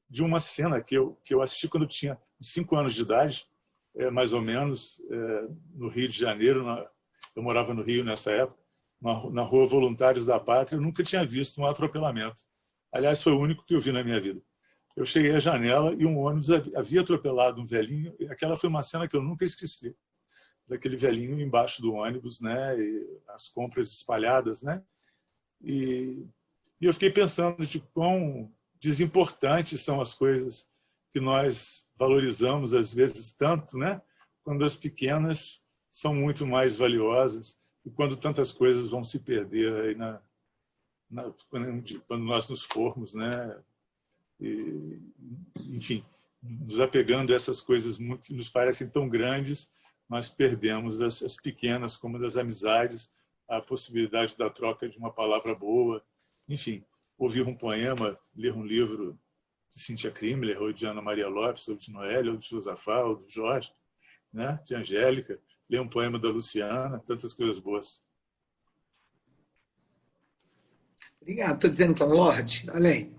de uma cena que eu assisti quando eu tinha 5 anos de idade, mais ou menos, no Rio de Janeiro. Eu morava no Rio nessa época, na Rua Voluntários da Pátria. Eu nunca tinha visto um atropelamento. Aliás, foi o único que eu vi na minha vida. Eu cheguei à janela e um ônibus havia atropelado um velhinho. E aquela foi uma cena que eu nunca esqueci, daquele velhinho embaixo do ônibus, né? E as compras espalhadas, né? E E eu fiquei pensando de quão desimportantes são as coisas que nós valorizamos, às vezes, tanto, né? Quando as pequenas são muito mais valiosas e quando tantas coisas vão se perder aí quando nós nos formos, né? E, enfim, nos apegando a essas coisas que nos parecem tão grandes, nós perdemos as pequenas, como das amizades, a possibilidade da troca de uma palavra boa, enfim, ouvir um poema, ler um livro de Cíntia Krimler, ou de Ana Maria Lopes, ou de Noélia, ou de Josafá, ou do Jorge, né? De Angélica, ler um poema da Luciana, tantas coisas boas. Obrigado. Estou dizendo que é um lorde? Olha aí.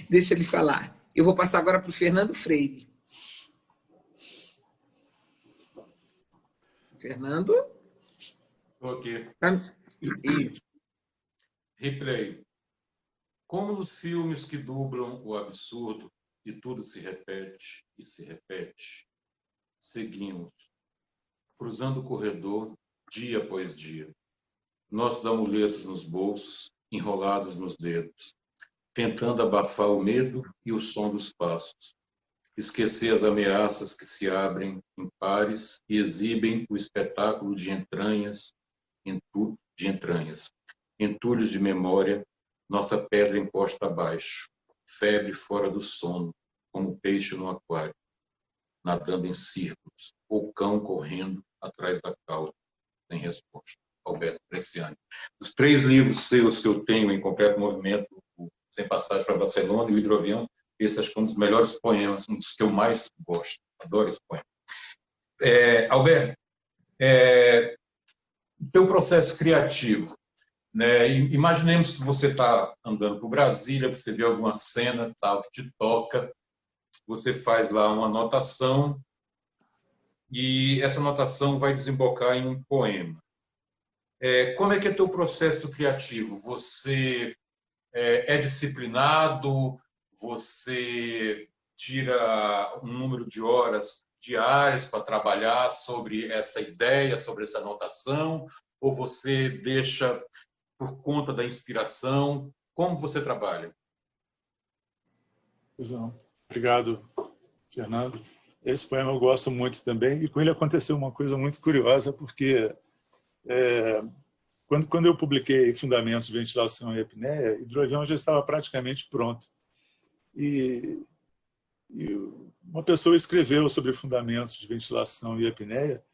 Deixa ele falar. Eu vou passar agora para o Fernando Freire. Fernando? Estou aqui. Isso. Replay. Como nos filmes que dublam o absurdo e tudo se repete e se repete, seguimos, cruzando o corredor dia após dia, nossos amuletos nos bolsos, enrolados nos dedos, tentando abafar o medo e o som dos passos, esquecer as ameaças que se abrem em pares e exibem o espetáculo de entranhas, entulhos de memória, nossa pedra encosta abaixo, febre fora do sono, como peixe no aquário, nadando em círculos, ou cão correndo atrás da cauda, sem resposta. Alberto Bresciani. Os 3 livros seus que eu tenho em completo movimento, Sem Passagem para Barcelona e o Hidroavião, esse acho que é um dos melhores poemas, um dos que eu mais gosto. Adoro esse poema. Alberto, o teu processo criativo, né? Imaginemos que você está andando por Brasília, você vê alguma cena tal que te toca, você faz lá uma anotação e essa anotação vai desembocar em um poema. Como é que é teu processo criativo? Você é disciplinado? Você tira um número de horas diárias para trabalhar sobre essa ideia, sobre essa anotação? Ou você deixa por conta da inspiração? Como você trabalha? Pois não. Obrigado, Fernando. Esse poema eu gosto muito também, e com ele aconteceu uma coisa muito curiosa, porque quando eu publiquei Fundamentos de Ventilação e Apneia, Hidroavião já estava praticamente pronto. E uma pessoa escreveu sobre fundamentos de ventilação e apneia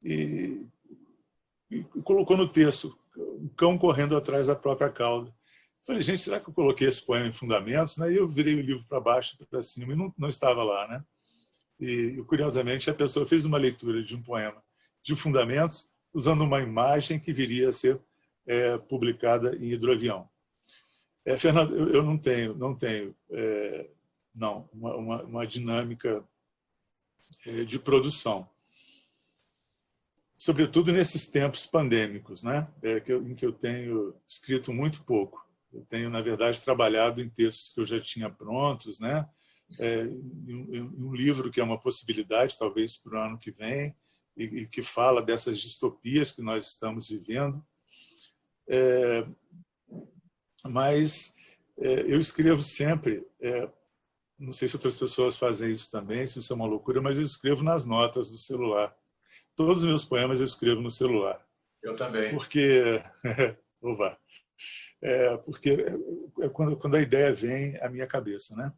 e colocou no texto o cão correndo atrás da própria cauda. Falei, gente, será que eu coloquei esse poema em fundamentos? Aí eu virei o livro para baixo e para cima e não estava lá, né? E, curiosamente, a pessoa fez uma leitura de um poema de fundamentos usando uma imagem que viria a ser publicada em Hidroavião. Fernando, eu não tenho uma dinâmica de produção, sobretudo nesses tempos pandêmicos, né? Em que eu tenho escrito muito pouco. Eu tenho, na verdade, trabalhado em textos que eu já tinha prontos, né? Um livro que é uma possibilidade, talvez, para o ano que vem, e que fala dessas distopias que nós estamos vivendo. Mas eu escrevo sempre, não sei se outras pessoas fazem isso também, se isso é uma loucura, mas eu escrevo nas notas do celular. Todos os meus poemas eu escrevo no celular. Eu também. Porque quando a ideia vem à minha cabeça, né?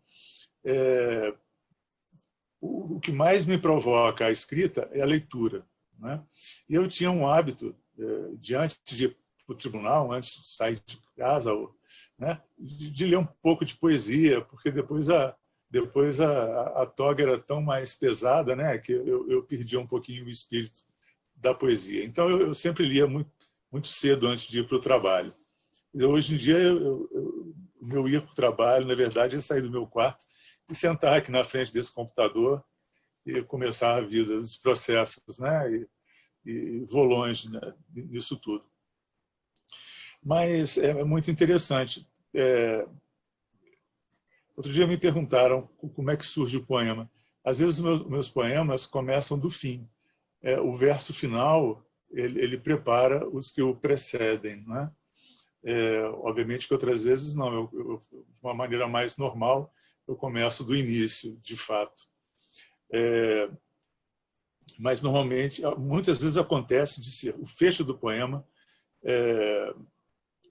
O que mais me provoca a escrita é a leitura, né? E eu tinha um hábito, antes de ir para o tribunal, antes de sair de casa, né, de ler um pouco de poesia, porque depois a toga era tão mais pesada, né, que eu perdia um pouquinho o espírito da poesia. Então eu sempre lia muito cedo antes de ir para o trabalho. Hoje em dia, o meu ir para o trabalho, na verdade, é sair do meu quarto e sentar aqui na frente desse computador e começar a vida dos processos, né? E vou longe, né, nisso tudo. Mas é muito interessante. Outro dia me perguntaram como é que surge o poema. Às vezes, meus poemas começam do fim. O verso final, ele prepara os que o precedem, né? Obviamente que outras vezes não, de uma maneira mais normal, eu começo do início, de fato. Mas, normalmente, muitas vezes acontece de ser o fecho do poema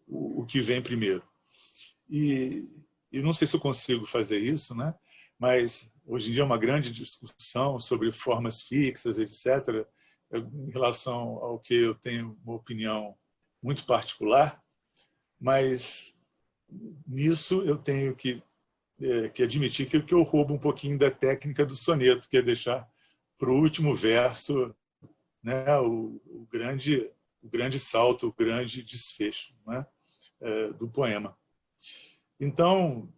o que vem primeiro. E não sei se eu consigo fazer isso, né? Mas hoje em dia é uma grande discussão sobre formas fixas, etc., em relação ao que eu tenho uma opinião muito particular, mas nisso eu tenho que admitir que eu roubo um pouquinho da técnica do soneto, que é deixar para o último verso, né, o grande salto, o grande desfecho, né, do poema. Então,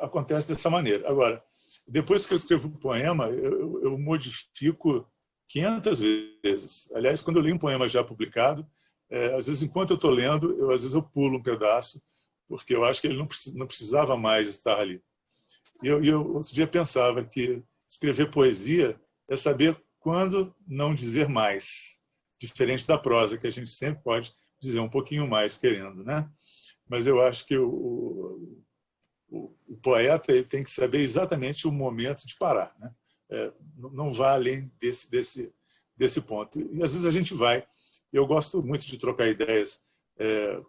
acontece dessa maneira. Agora, depois que eu escrevo o poema, eu modifico 500 vezes. Aliás, quando eu leio um poema já publicado, às vezes, enquanto eu estou lendo, às vezes eu pulo um pedaço, porque eu acho que ele não precisava mais estar ali. E eu outro dia pensava que escrever poesia é saber quando não dizer mais, diferente da prosa, que a gente sempre pode dizer um pouquinho mais querendo, né? Mas eu acho que o poeta ele tem que saber exatamente o momento de parar, né? Não vá além desse ponto. E às vezes a gente vai. Eu gosto muito de trocar ideias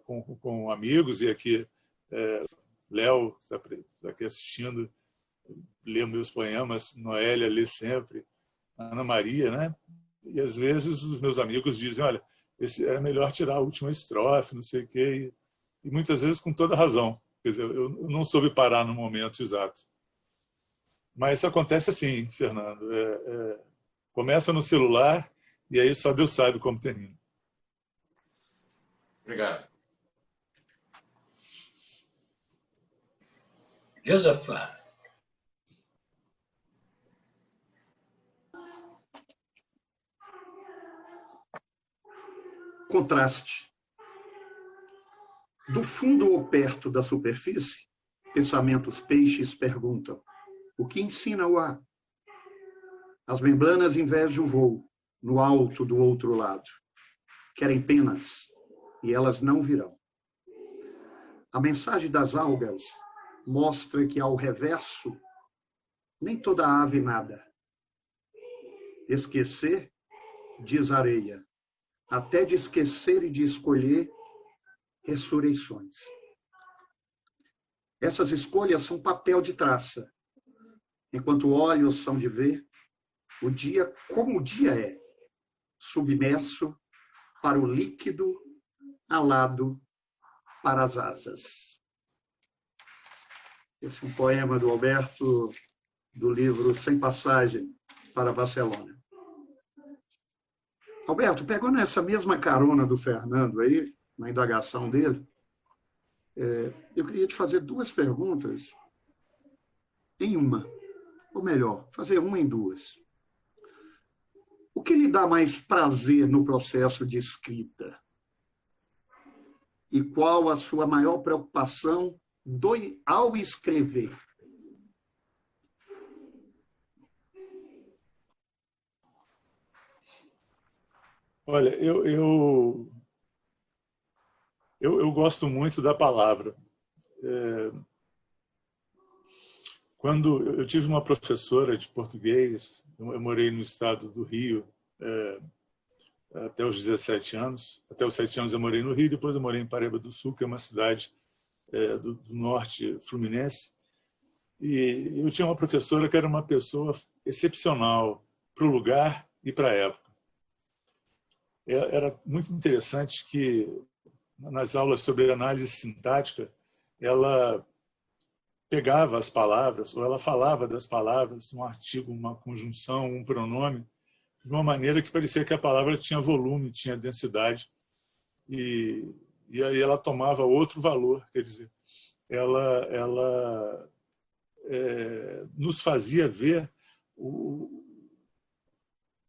com amigos, e aqui Léo está aqui assistindo, lê meus poemas, Noélia lê sempre, Ana Maria, né? E às vezes os meus amigos dizem, olha, é melhor tirar a última estrofe, não sei o quê, e muitas vezes com toda razão. Quer dizer, eu não soube parar no momento exato. Mas isso acontece assim, Fernando. Começa no celular e aí só Deus sabe como termina. Obrigado. Josafá. Contraste. Do fundo ou perto da superfície, pensamentos peixes perguntam: o que ensina o ar? As membranas invejam o voo no alto do outro lado. Querem penas e elas não virão. A mensagem das algas mostra que ao reverso nem toda ave nada. Esquecer, diz areia, até de esquecer e de escolher ressurreições. Essas escolhas são papel de traça, enquanto olhos são de ver o dia como o dia é, submerso para o líquido, alado para as asas. Esse é um poema do Alberto, do livro Sem Passagem para Barcelona. Alberto, pegou nessa mesma carona do Fernando aí, na indagação dele, eu queria te fazer duas perguntas em uma. Ou melhor, fazer uma em duas. O que lhe dá mais prazer no processo de escrita? E qual a sua maior preocupação ao escrever? Olha, eu gosto muito da palavra. Quando eu tive uma professora de português, eu morei no estado do Rio até os 17 anos. Até os 7 anos eu morei no Rio, depois eu morei em Paraíba do Sul, que é uma cidade do norte fluminense. E eu tinha uma professora que era uma pessoa excepcional para o lugar e para a época. Era muito interessante que, nas aulas sobre análise sintática, ela pegava as palavras, ou ela falava das palavras, um artigo, uma conjunção, um pronome, de uma maneira que parecia que a palavra tinha volume, tinha densidade, e aí ela tomava outro valor, quer dizer, ela nos fazia ver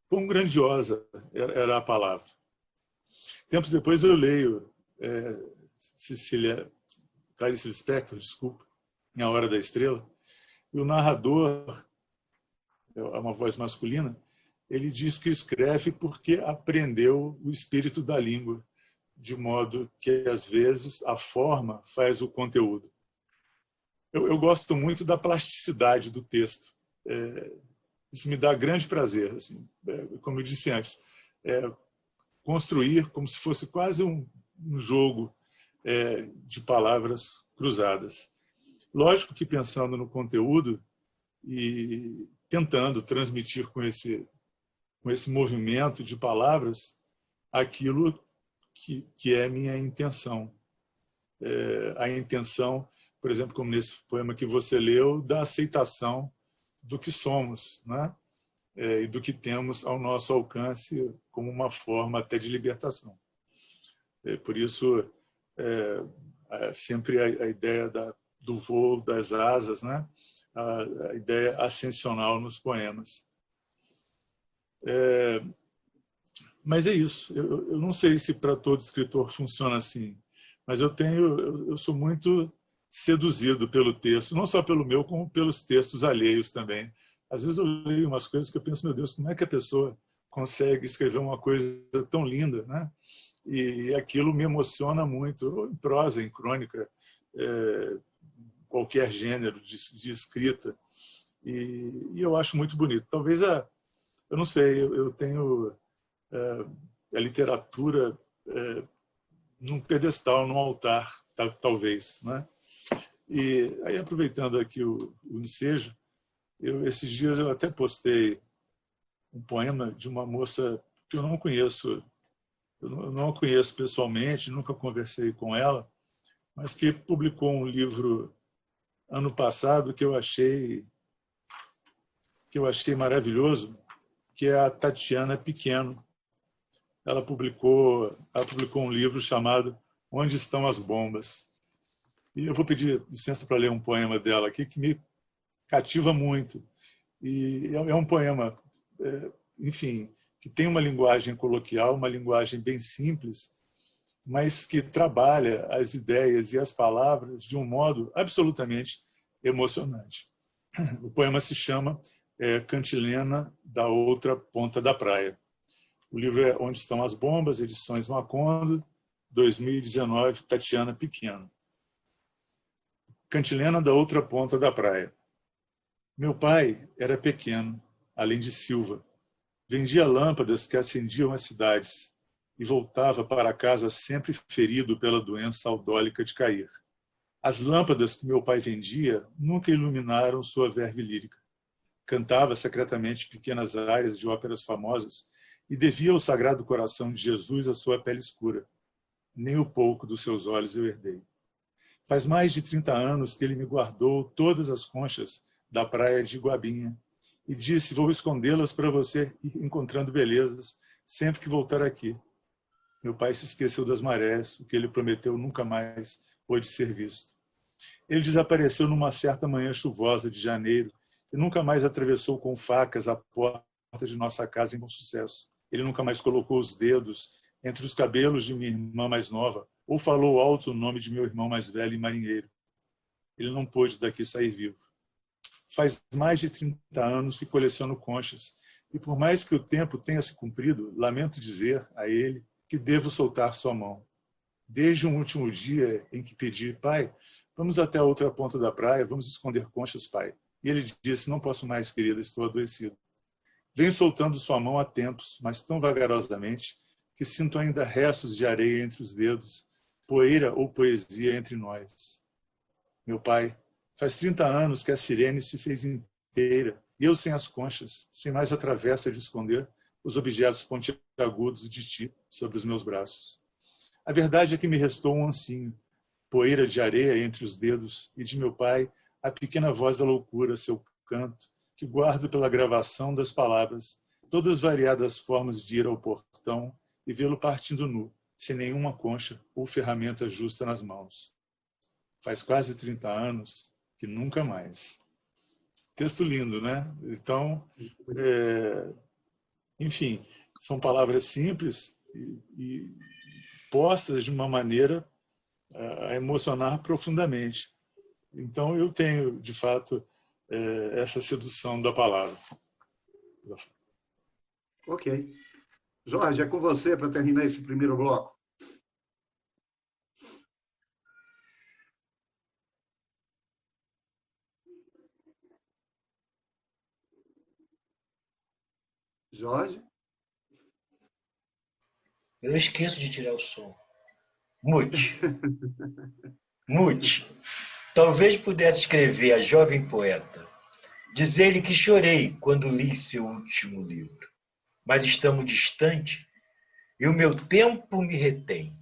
quão grandiosa era a palavra. Tempos depois eu leio Clarice Lispector, desculpa, em A Hora da Estrela, e o narrador, é uma voz masculina, ele diz que escreve porque aprendeu o espírito da língua, de modo que, às vezes, a forma faz o conteúdo. Eu gosto muito da plasticidade do texto. Isso me dá grande prazer. Assim, como eu disse antes, construir como se fosse quase um jogo de palavras cruzadas. Lógico que pensando no conteúdo e tentando transmitir com esse movimento de palavras aquilo que é minha intenção. A intenção, por exemplo, como nesse poema que você leu, da aceitação do que somos, né? E do que temos ao nosso alcance como uma forma até de libertação. Por isso, sempre a ideia do voo, das asas, né? A ideia ascensional nos poemas. Mas é isso. Eu não sei se para todo escritor funciona assim, mas eu sou muito seduzido pelo texto, não só pelo meu, como pelos textos alheios também. Às vezes eu leio umas coisas que eu penso, meu Deus, como é que a pessoa consegue escrever uma coisa tão linda, né? E aquilo me emociona muito, em prosa, em crônica, qualquer gênero de escrita. E eu acho muito bonito. Talvez, eu não sei, eu tenho a literatura num pedestal, num altar, talvez, né? E aí, aproveitando aqui o ensejo, esses dias eu até postei um poema de uma moça que eu não conheço, eu não a conheço pessoalmente, nunca conversei com ela, mas que publicou um livro ano passado que eu achei maravilhoso, que é a Tatiana Pequeno. Ela publicou um livro chamado Onde Estão as Bombas? E eu vou pedir licença para ler um poema dela aqui que me cativa muito. E é um poema, enfim, que tem uma linguagem coloquial, uma linguagem bem simples, mas que trabalha as ideias e as palavras de um modo absolutamente emocionante. O poema se chama Cantilena da Outra Ponta da Praia. O livro é Onde Estão as Bombas, edições Macondo, 2019, Tatiana Pequeno. Cantilena da Outra Ponta da Praia. Meu pai era pequeno, além de Silva. Vendia lâmpadas que acendiam as cidades e voltava para casa sempre ferido pela doença aldólica de cair. As lâmpadas que meu pai vendia nunca iluminaram sua verve lírica. Cantava secretamente pequenas áreas de óperas famosas e devia ao Sagrado Coração de Jesus a sua pele escura. Nem o pouco dos seus olhos eu herdei. Faz mais de 30 anos que ele me guardou todas as conchas da praia de Guabinha e disse, vou escondê-las para você ir encontrando belezas sempre que voltar aqui. Meu pai se esqueceu das marés, o que ele prometeu nunca mais pôde ser visto. Ele desapareceu numa certa manhã chuvosa de janeiro e nunca mais atravessou com facas a porta de nossa casa em bom sucesso. Ele nunca mais colocou os dedos entre os cabelos de minha irmã mais nova ou falou alto o nome de meu irmão mais velho e marinheiro. Ele não pôde daqui sair vivo. Faz mais de 30 anos que coleciono conchas e por mais que o tempo tenha se cumprido, lamento dizer a ele que devo soltar sua mão. Desde um último dia em que pedi, pai, vamos até a outra ponta da praia, vamos esconder conchas, pai. E ele disse, não posso mais, querida, estou adoecido. Venho soltando sua mão há tempos, mas tão vagarosamente, que sinto ainda restos de areia entre os dedos, poeira ou poesia entre nós. Meu pai, faz 30 anos que a sirene se fez inteira, e eu sem as conchas, sem mais a travessa de esconder os objetos pontiagudos de ti sobre os meus braços. A verdade é que me restou um ancinho, poeira de areia entre os dedos, e de meu pai, a pequena voz da loucura, seu canto, que guardo pela gravação das palavras, todas as variadas formas de ir ao portão e vê-lo partindo nu, sem nenhuma concha ou ferramenta justa nas mãos. Faz quase 30 anos que nunca mais. Texto lindo, né? Então, enfim, são palavras simples e postas de uma maneira a emocionar profundamente. Então, eu tenho, de fato, essa sedução da palavra. Ok. Jorge, é com você para terminar esse primeiro bloco. Jorge? Eu esqueço de tirar o som. Mute. Mute. Talvez pudesse escrever a jovem poeta, dizer-lhe que chorei quando li seu último livro, mas estamos distantes e o meu tempo me retém,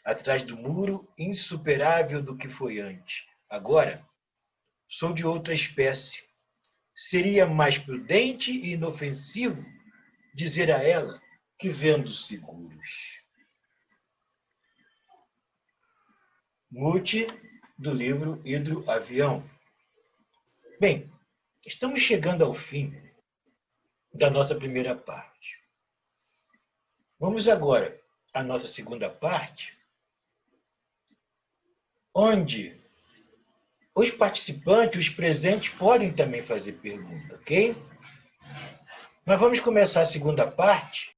atrás do muro insuperável do que foi antes. Agora, sou de outra espécie. Seria mais prudente e inofensivo dizer a ela que vendo seguros. Mute, do livro Hidroavião. Bem, estamos chegando ao fim da nossa primeira parte. Vamos agora à nossa segunda parte, onde os participantes, os presentes, podem também fazer pergunta, ok? Mas vamos começar a segunda parte